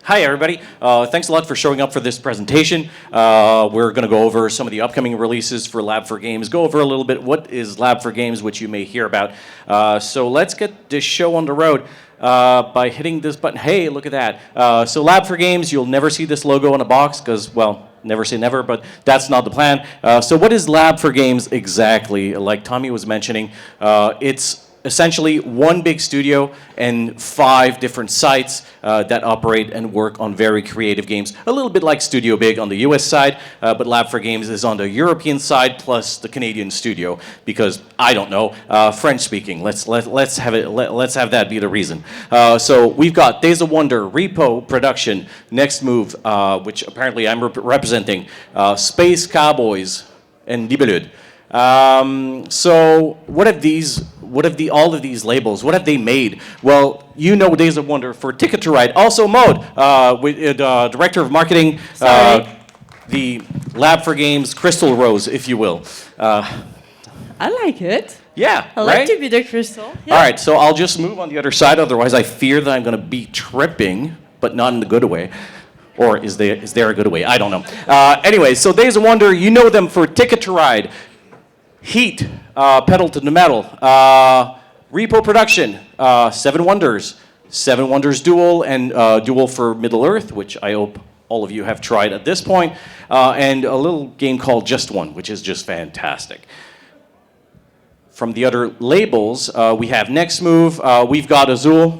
Hi, everybody. Thanks a lot for showing up for this presentation. We're going to go over some of the upcoming releases for Lab4Games, go over a little bit what is Lab4Games, which you may hear about. So let's get this show on the road by hitting this button. Hey, look at that. So Lab4Games, you'll never see this logo on a box because, well, never say never, but that's not the plan. So what is Lab4Games exactly? Like Tommy was mentioning, it's essentially one big studio and 5 different sites that operate and work on very creative games. A little bit like Studio Big on the US side, but Lab4Games is on the European side plus the Canadian studio because I don't know, French speaking. Let's have that be the reason. So we've got Days of Wonder, Repo Production, Next Move, which apparently I'm representing, Space Cowboys, and Libellude. So what have all of these labels, what have they made? Well, you know Days of Wonder for Ticket to Ride. Also Mode, Director of Marketing, the Lab4Games Crystal Rose, if you will. I like it. Yeah, I like to be the crystal. Yeah. All right, so I'll just move on the other side, otherwise I fear that I'm going to be tripping, but not in the good way. Or is there a good way? I don't know. Anyway, so Days of Wonder, you know them for Ticket to Ride, Heat, Pedal to the Metal, Repo Production, Seven Wonders Duel, and Duel for Middle-earth, which I hope all of you have tried at this point, and a little game called Just One, which is just fantastic. From the other labels, we have Next Move, we've got Azul,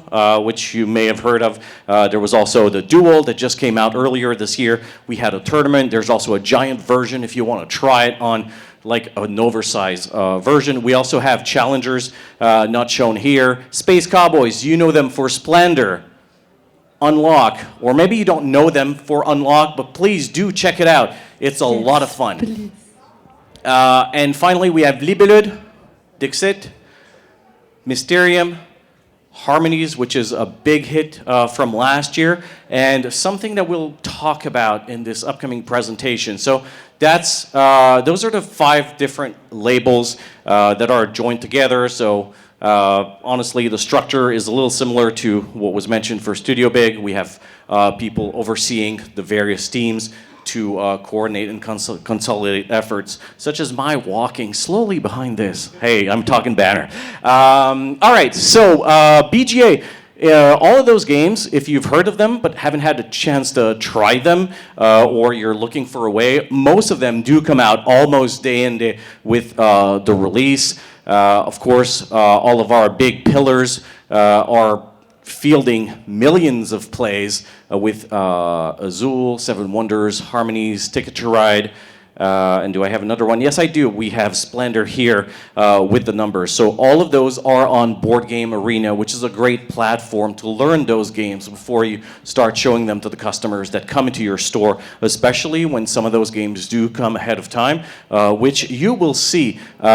which you may have heard of. There was also the Duel that just came out earlier this year. We had a tournament. There's also a giant version if you want to try it on like an oversized version. We also have challengers, not shown here. Space Cowboys, you know them for Splendor, Unlock, or maybe you don't know them for Unlock, but please do check it out. It's a lot of fun. And finally, we have Libellude, Dixit, Mysterium, Harmonies, which is a big hit from last year, and something that we'll talk about in this upcoming presentation. So that's those are the 5 different labels that are joined together. So honestly, the structure is a little similar to what was mentioned for Studio Big. We have people overseeing the various teams to coordinate and consolidate efforts, such as my walking slowly behind this. Hey, I'm talking banner. All right, so BGA, all of those games, if you've heard of them but haven't had a chance to try them, or you're looking for a way, most of them do come out almost day in day with the release. Of course, all of our big pillars are fielding millions of plays with Azul, Seven Wonders, Harmonies, Ticket to Ride, and do I have another one? Yes, I do. We have Splendor here with the numbers. So all of those are on Board Game Arena, which is a great platform to learn those games before you start showing them to the customers that come into your store, especially when some of those games do come ahead of time, which you will see. Hold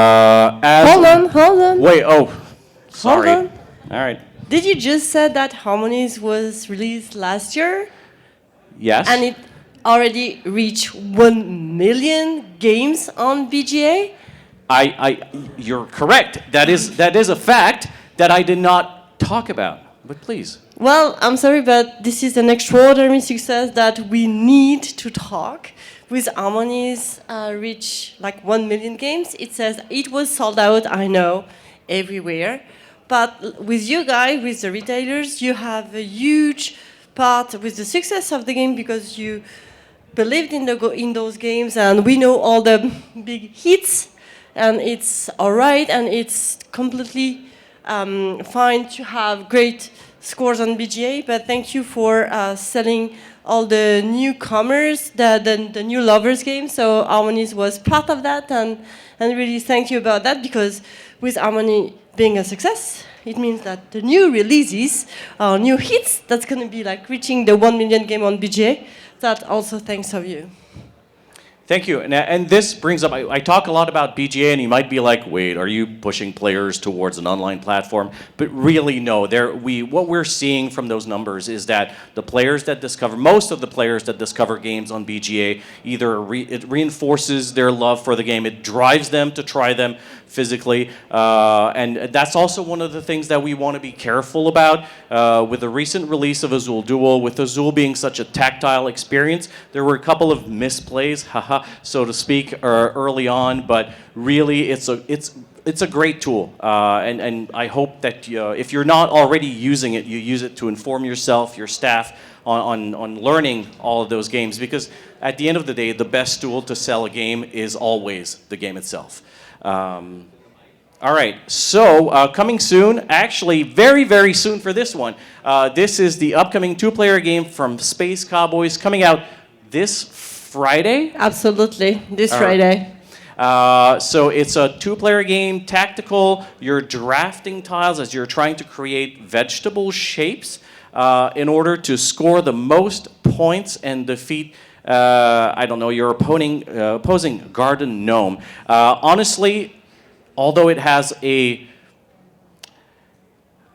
on. Wait, oh, sorry. Hold on. All right. Did you just say that Harmonies was released last year? Yes. And it already reached 1 million games on BGA? You're correct. That is a fact that I did not talk about. But please. Well, I'm sorry, but this is an extraordinary success that we need to talk. With Harmonies reach like 1 million games, it says it was sold out, I know, everywhere. But with you guys, with the retailers, you have a huge part with the success of the game because you believed in those games, and we know all the big hits, and it's all right, and it's completely fine to have great scores on BGA. But thank you for selling all the newcomers, the new lovers game. So Harmonies was part of that, and really thank you about that, because with Harmony being a success, it means that the new releases, new hits, that's going to be like reaching the 1 million game on BGA. That also thanks of you. Thank you. And this brings up, I talk a lot about BGA, and you might be like, wait, are you pushing players towards an online platform? But really, no. What we're seeing from those numbers is that the players that discover, most of the players that discover games on BGA, either it reinforces their love for the game, it drives them to try them physically. And that's also one of the things that we want to be careful about. With the recent release of Azul Duel, with Azul being such a tactile experience, there were a couple of misplays, so to speak, early on, but really it's a great tool, and I hope that if you're not already using it, you use it to inform yourself, your staff, on learning all of those games, because at the end of the day, the best tool to sell a game is always the game itself. All right, so coming soon, actually very, very soon for this one, this is the upcoming two-player game from Space Cowboys coming out this Friday? Absolutely, this Friday. So it's a two-player game, tactical. You're drafting tiles as you're trying to create vegetable shapes in order to score the most points and defeat, your opposing garden gnome. Honestly, although it has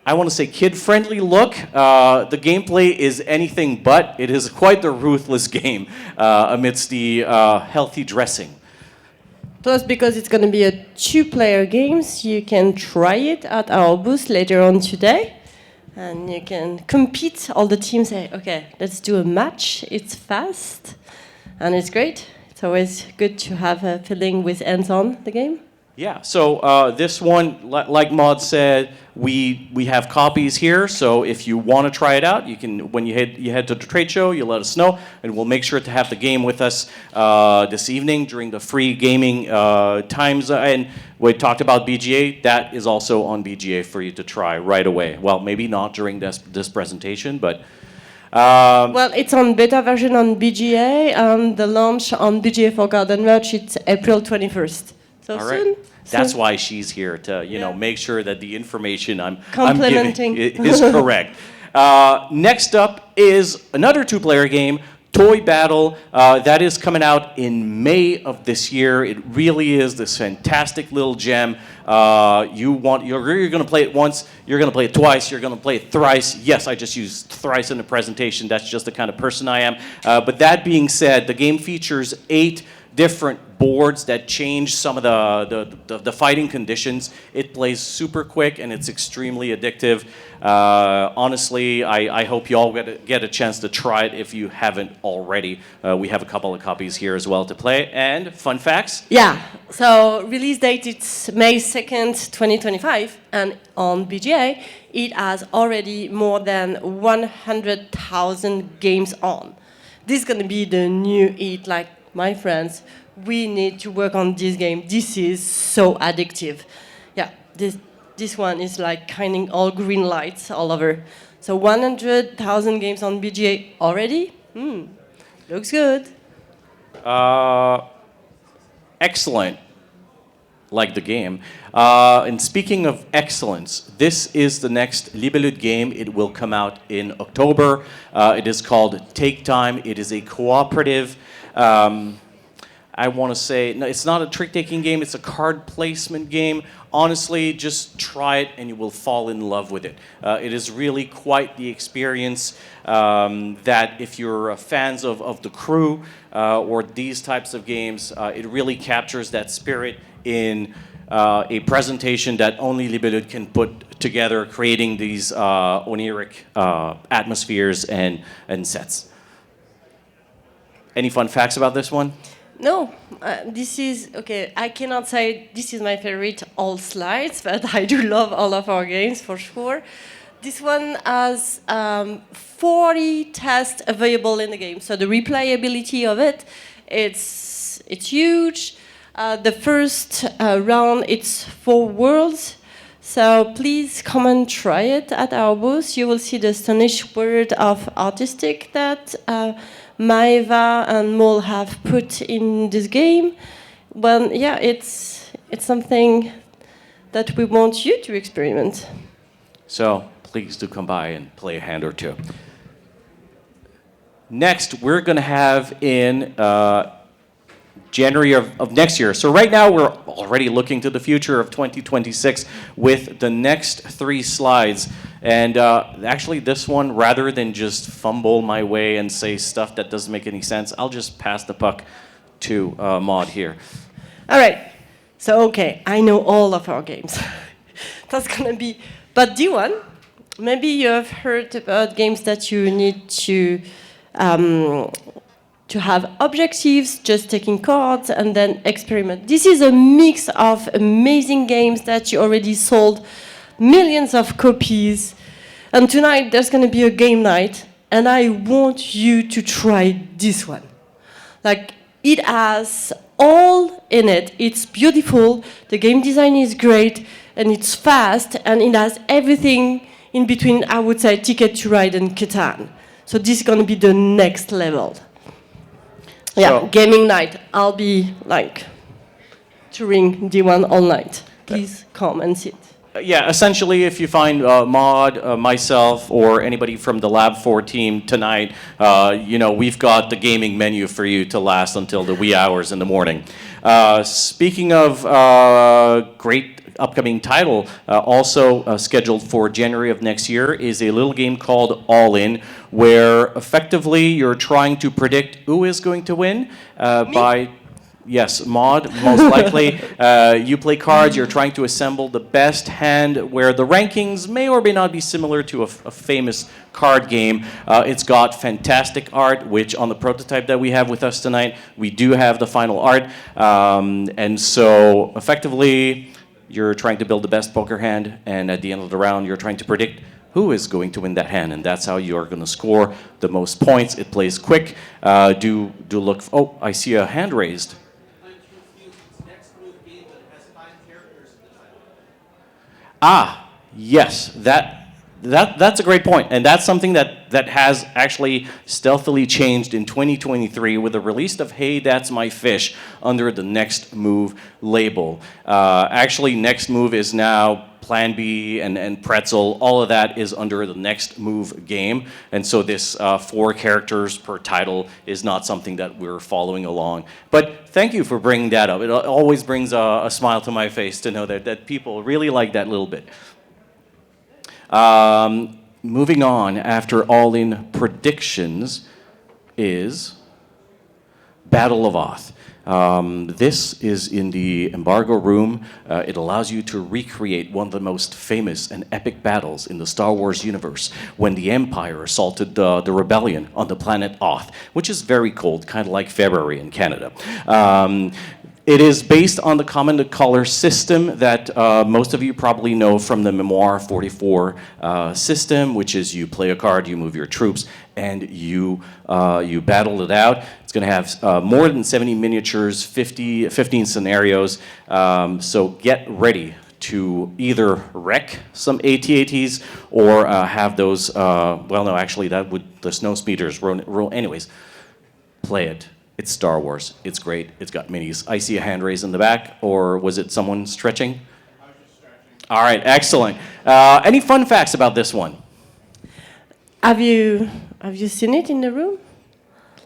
I want to say kid-friendly look, the gameplay is anything but. It is quite the ruthless game amidst the healthy dressing. Plus, because it's going to be a two-player game, you can try it at our booth later on today. And you can compete, all the teams say, okay, let's do a match. It's fast and it's great. It's always good to have a feeling with hands-on the game. Yeah, so this one, like Maud said, we have copies here. So if you want to try it out, you can. When you head to the trade show, you let us know, and we'll make sure to have the game with us this evening during the free gaming times. And we talked about BGA. That is also on BGA for you to try right away. Well, maybe not during this presentation, but. Well, it's on beta version on BGA, and the launch on BGA for Garden Merch, it's April 21st. So all right. soon. That's why she's here to, make sure that the information I'm Complementing. giving is correct. Next up is another two-player game, Toy Battle. That is coming out in May of this year. It really is this fantastic little gem. You're going to play it once, you're going to play it twice, you're going to play it thrice. Yes, I just used thrice in the presentation. That's just the kind of person I am. But that being said, the game features 8 different boards that change some of the fighting conditions. It plays super quick and it's extremely addictive. Honestly, I hope you all get a chance to try it if you haven't already. We have a couple of copies here as well to play. And fun facts? Yeah, so release date it's May 2nd, 2025, and on BGA it has already more than 100,000 games on. This is going to be the new hit, like my friends, we need to work on this game. This is so addictive. Yeah, this one is like shining all green lights all over. So 100,000 games on BGA already? Looks good. Excellent. Like the game. And speaking of excellence, this is the next Libellud game. It will come out in October. It is called Take Time. It is a cooperative. I want to say, no, it's not a trick-taking game, it's a card placement game. Honestly, just try it and you will fall in love with it. It is really quite the experience that if you're fans of the crew or these types of games, it really captures that spirit in a presentation that only Libellud can put together, creating these oniric atmospheres and sets. Any fun facts about this one? No, this is, okay, I cannot say this is my favorite all slides, but I do love all of our games for sure. This one has 40 tests available in the game, so the replayability of it, it's huge. The first round, it's 4 worlds, so please come and try it at our booth. You will see the astonished word of artistic that Maeva and Mol have put in this game. Well, yeah, it's something that we want you to experiment. So please do come by and play a hand or two. Next, we're going to have in January of next year. So right now we're already looking to the future of 2026 with the next 3 slides. And actually this one, rather than just fumble my way and say stuff that doesn't make any sense, I'll just pass the puck to Maud here. All right. So, okay, I know all of our games. That's going to be... But D1, maybe you have heard about games that you need to have objectives, just taking cards, and then experiment. This is a mix of amazing games that you already sold millions of copies. And tonight, there's going to be a game night, and I want you to try this one. Like, it has all in it. It's beautiful, the game design is great, and it's fast, and it has everything in between, I would say, Ticket to Ride and Catan. So this is going to be the next level. Yeah, gaming night. I'll be like touring D1 all night. Please come and sit. Yeah, essentially, if you find Maud, myself, or anybody from the Lab4 team tonight, we've got the gaming menu for you to last until the wee hours in the morning. Speaking of great upcoming title, also scheduled for January of next year, is a little game called All In, where effectively you're trying to predict who is going to win by... Yes, Maud, most likely. You play cards, you're trying to assemble the best hand where the rankings may or may not be similar to a famous card game. It's got fantastic art, which on the prototype that we have with us tonight, we do have the final art. And so effectively, you're trying to build the best poker hand, and at the end of the round, you're trying to predict who is going to win that hand, and that's how you're going to score the most points. It plays quick. Do look... Oh, I see a hand raised. Ah, yes, that's a great point, and that's something that has actually stealthily changed in 2023 with the release of Hey, That's My Fish under the Next Move label. Actually, Next Move is now Plan B and Pretzel. All of that is under the Next Move game, and so this 4 characters per title is not something that we're following along. But thank you for bringing that up. It always brings a smile to my face to know that people really like that little bit. Moving on, after all-in predictions, is Battle of Oth. This is in the embargo room. It allows you to recreate one of the most famous and epic battles in the Star Wars universe, when the Empire assaulted the rebellion on the planet Oth, which is very cold, kind of like February in Canada. It is based on the command color system that most of you probably know from the Memoir 44 system, which is you play a card, you move your troops, and you battle it out. It's going to have more than 70 miniatures, 15 scenarios, so get ready to either wreck some AT-ATs or have those, well, no, actually, that would the snow speeders roll. Anyways, play it. It's Star Wars. It's great. It's got minis. I see a hand raised in the back, or was it someone stretching? I was just stretching. All right, excellent. Any fun facts about this one? Have you seen it in the room?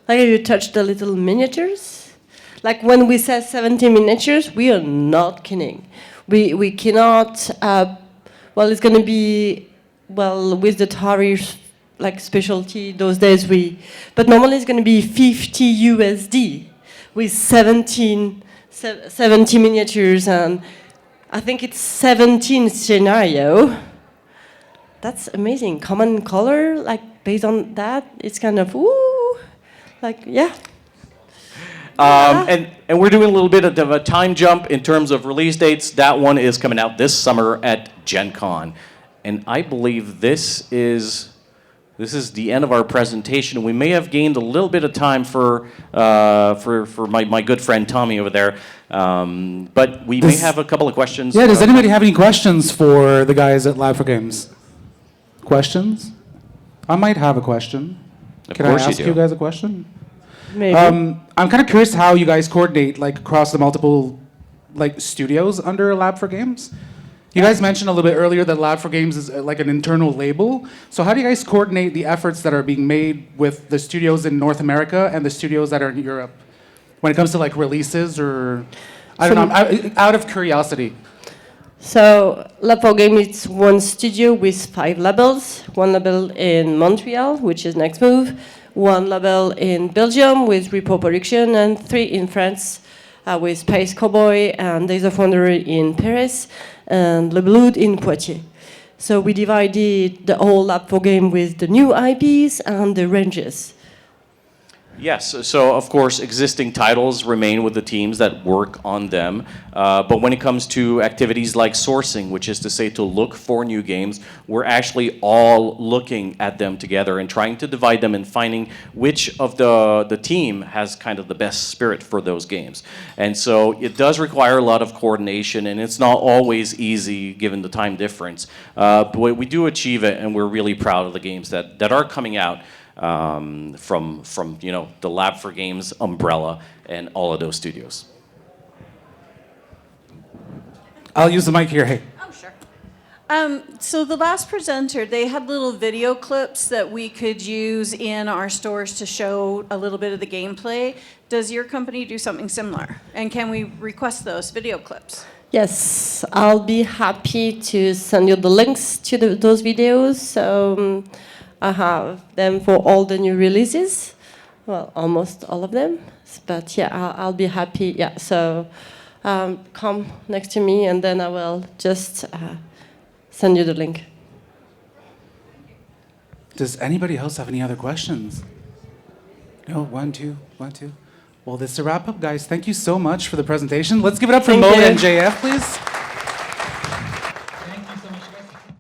Like, have you touched the little miniatures? Like, when we say 70 miniatures, we are not kidding. We cannot, well, it's going to be, well, with the tariffs, like specialty those days, but normally it's going to be 50 USD with 70 miniatures, and I think it's 17 scenario. That's amazing. Common color, like based on that, it's kind of ooh, like yeah. And we're doing a little bit of a time jump in terms of release dates. That one is coming out this summer at Gen Con, and I believe this is the end of our presentation. We may have gained a little bit of time for my good friend Tommy over there, but we may have a couple of questions. Yeah, does anybody have any questions for the guys at Lab4Games? Questions? I might have a question. Can I ask you guys a question? Maybe. I'm kind of curious how you guys coordinate like across the multiple like studios under Lab4Games. You guys mentioned a little bit earlier that Lab4Games is like an internal label. So how do you guys coordinate the efforts that are being made with the studios in North America and the studios that are in Europe? when it comes to like releases or I don't know, out of curiosity. So Lab4Games is one studio with 5 labels. One label in Montreal, which is Next Move. One label in Belgium with Repo Production, and 3 in France with Space Cowboy and Days of Wonder in Paris and Le Blood in Poitiers. So we divided the whole Lab4Games with the new IPs and the ranges. Yes, so of course existing titles remain with the teams that work on them, but when it comes to activities like sourcing, which is to say to look for new games, we're actually all looking at them together and trying to divide them and finding which of the team has kind of the best spirit for those games. And so it does require a lot of coordination, and it's not always easy given the time difference, but we do achieve it, and we're really proud of the games that are coming out from the Lab4Games umbrella and all of those studios. I'll use the mic here. Hey. Oh, sure. So the last presenter, they had little video clips that we could use in our stores to show a little bit of the gameplay. Does your company do something similar? And can we request those video clips? Yes, I'll be happy to send you the links to those videos. So I have them for all the new releases. Well, almost all of them. But yeah, I'll be happy. Yeah, so come next to me and then I will just send you the link. Does anybody else have any other questions? No? 1, 2, 1, 2. Well, this is a wrap up, guys. Thank you so much for the presentation. Let's give it up for Thank Mo you. and JF, please.